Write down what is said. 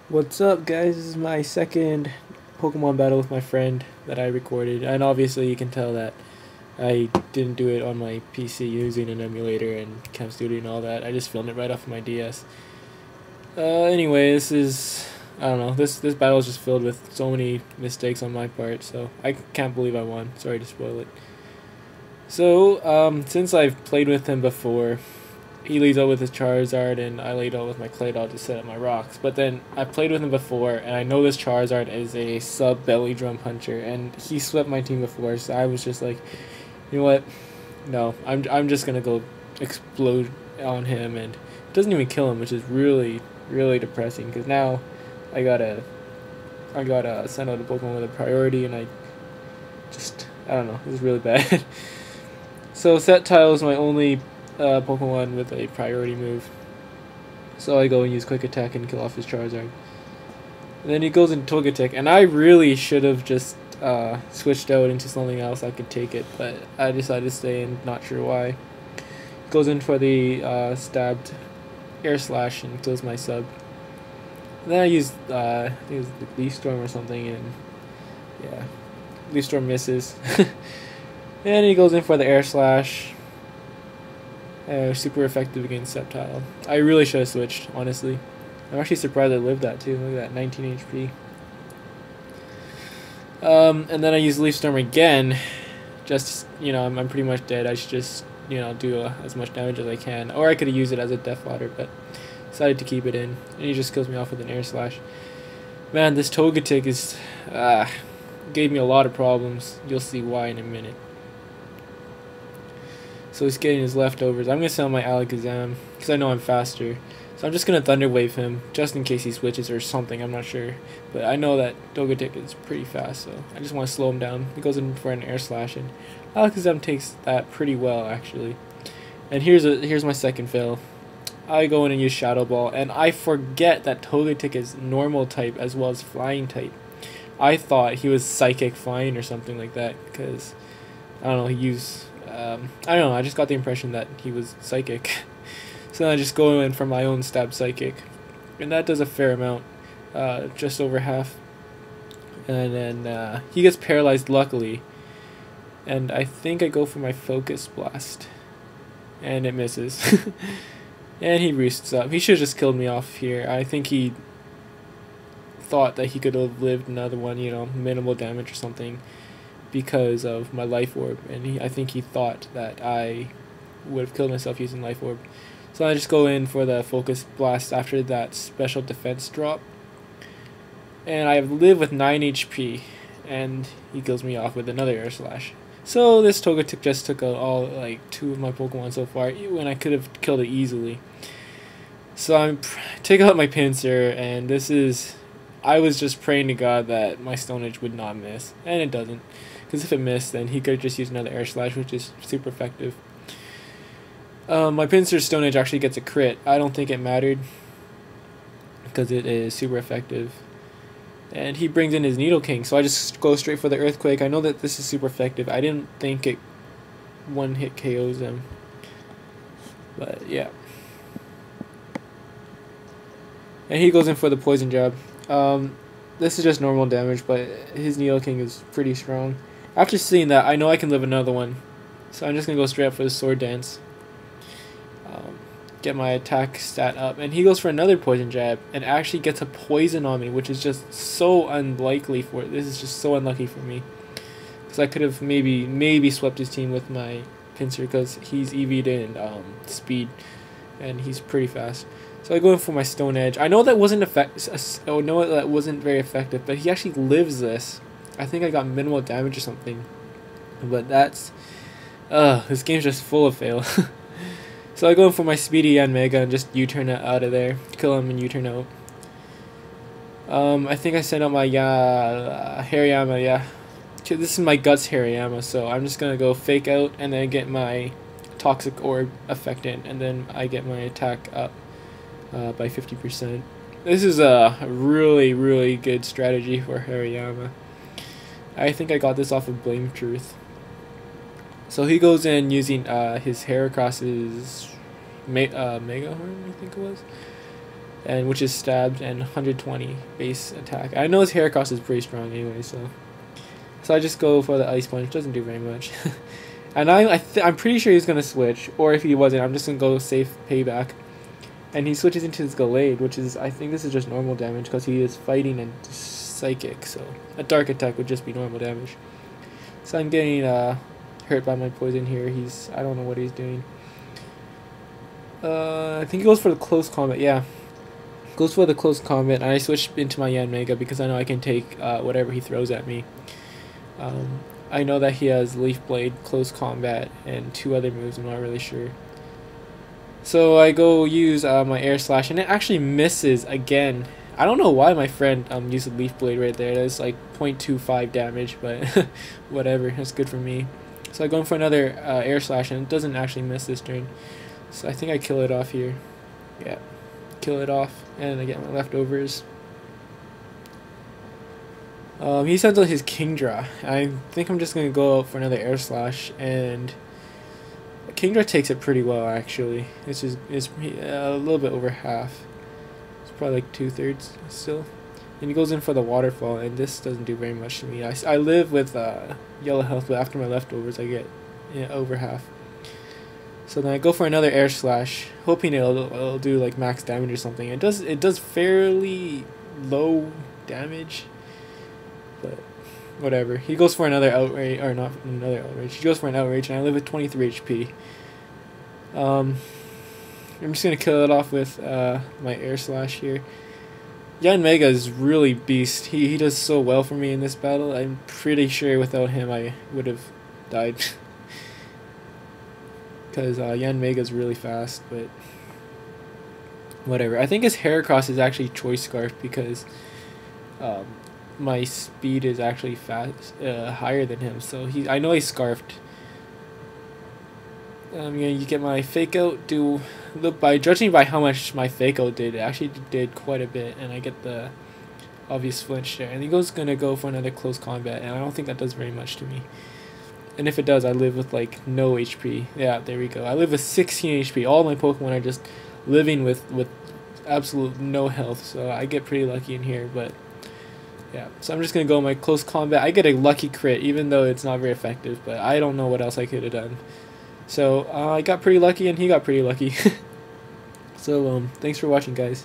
What's up, guys? This is my second Pokemon battle with my friend that I recorded, and obviously you can tell that I didn't do it on my PC using an emulator and Cam Studio and all that. I just filmed it right off of my DS. Anyway, I don't know. This battle is just filled with so many mistakes on my part, so I can't believe I won. Sorry to spoil it. So, since I've played with him before, he leads out with his Charizard, and I lead out with my Claydol to set up my rocks. But then I played with him before, and I know this Charizard is a sub belly drum puncher, and he swept my team before. So I was just like, you know what? No, I'm just gonna go explode on him, and it doesn't even kill him, which is really depressing. Because now I gotta send out a Pokemon with a priority, and I don't know. This is really bad. So Sceptile is my only Pokemon with a priority move. So I go and use Quick Attack and kill off his Charizard. And then he goes into Togekiss, and I really should have just switched out into something else I could take it, but I decided to stay in, not sure why. Goes in for the stabbed Air Slash and kills my sub. And then I used, I think it was the Leaf Storm or something, and yeah, Leaf Storm misses. And he goes in for the Air Slash. Super effective against Sceptile. I really should have switched, honestly. I'm actually surprised I lived that too. Look at that, 19 HP. And then I use Leaf Storm again. Just, I'm pretty much dead. I should just, do as much damage as I can. Or I could have used it as a Death Fodder, but decided to keep it in. And he just kills me off with an Air Slash. Man, this Togekiss is, gave me a lot of problems. You'll see why in a minute. So he's getting his leftovers. I'm going to sell my Alakazam because I know I'm faster. So I'm just going to Thunder Wave him just in case he switches or something. I'm not sure. But I know that Togekiss is pretty fast, so I just want to slow him down. He goes in for an Air Slash, and Alakazam takes that pretty well, actually. And here's my second fail. I go in and use Shadow Ball, and I forget that Togekiss is normal type as well as flying type. I thought he was Psychic Flying or something like that because, I don't know, he used... I don't know, I just got the impression that he was Psychic. So then I just go in for my own Stab Psychic. And that does a fair amount, just over half. And then he gets paralyzed, luckily. And I think I go for my Focus Blast. And it misses. And he resets up. He should have just killed me off here. I think he thought that he could have lived another one, minimal damage or something, because of my Life Orb, and I think he thought that I would have killed myself using Life Orb. So I just go in for the Focus Blast after that special defense drop, and I live with 9 HP, and he kills me off with another Air Slash. So this Togekiss just took out all, like, 2 of my Pokemon so far, when I could have killed it easily. So I'm take out my Pinsir, and I was just praying to God that my Stone Edge would not miss, and it doesn't. Because if it missed, then he could just use another Air Slash, which is super effective. My Pinsir Stone Edge actually gets a crit. I don't think it mattered, because it is super effective. And he brings in his Nidoking, so I just go straight for the Earthquake. I know that this is super effective. I didn't think it one-hit KOs him. But, yeah. And he goes in for the Poison Jab. This is just normal damage, but his Nidoking is pretty strong. After seeing that, I know I can live another one. So I'm just going to go straight up for the Sword Dance. Get my attack stat up. And he goes for another Poison Jab and actually gets a Poison on me, which is just so unlikely for it. This is just so unlucky for me. Because I could have maybe swept his team with my Pinsir, because he's EV'd in speed. And he's pretty fast. So I go in for my Stone Edge. I know that wasn't that wasn't very effective, but he actually lives this. I think I got minimal damage or something. But that's this game's just full of fail. So I go in for my Speedy and Mega and just U-turn it out of there. Kill him and U-turn out. I think I sent out my Hariyama, yeah. This is my Guts Hariyama, so I'm just gonna go Fake Out and then get my Toxic Orb effect in, and then I get my attack up by 50%. This is a really good strategy for Hariyama. I think I got this off of Blame Truth. So he goes in using his Heracross's Mega Horn, I think it was. and which is stabbed, and 120 base attack. I know his Heracross is pretty strong anyway, so I just go for the Ice Punch. Doesn't do very much. And I'm pretty sure he's gonna switch, or if he wasn't, I'm just gonna go safe payback. And he switches into his Gallade, which is, I think this is just normal damage because he is fighting and psychic, so a dark attack would just be normal damage. So I'm getting hurt by my poison here. I don't know what he's doing. I think he goes for the close combat. Yeah, goes for the close combat, and I switch into my Yanmega because I know I can take whatever he throws at me. I know that he has Leaf Blade, close combat, and 2 other moves. I'm not really sure. So I go use my Air Slash, and it actually misses again. I don't know why my friend used a Leaf Blade right there. That's like 0.25 damage, but whatever. That's good for me. So I go in for another Air Slash, and it doesn't actually miss this turn. So I think I kill it off here. Yeah, kill it off, and I get my leftovers. He sends out his Kingdra. I think I'm just going to go out for another Air Slash, and Kingdra takes it pretty well, actually. It's a little bit over half. It's probably like 2/3 still. And he goes in for the Waterfall, and this doesn't do very much to me. I live with yellow health, but after my leftovers I get over half. So then I go for another Air Slash, hoping it'll do like max damage or something. It does fairly low damage, but whatever. He goes for another Outrage, or not another Outrage. He goes for an Outrage, and I live with 23 HP. I'm just gonna kill it off with my Air Slash here. Yanmega is really beast. He does so well for me in this battle. I'm pretty sure without him I would have died. Because Yanmega is really fast, but whatever. I think his Heracross is actually Choice Scarf because my speed is actually higher than him. So I know he's Scarfed. You get my Fake Out. By judging by how much my Fake Out did, it actually did quite a bit, and I get the obvious flinch there. And he gonna go for another close combat, and I don't think that does very much to me. And if it does, I live with like no HP. Yeah, there we go. I live with 16 HP. All my Pokemon are just living with absolute no health, so I get pretty lucky in here. But yeah, so I'm just gonna go my close combat. I get a lucky crit, even though it's not very effective. But I don't know what else I could have done. So I got pretty lucky, and he got pretty lucky. So thanks for watching, guys.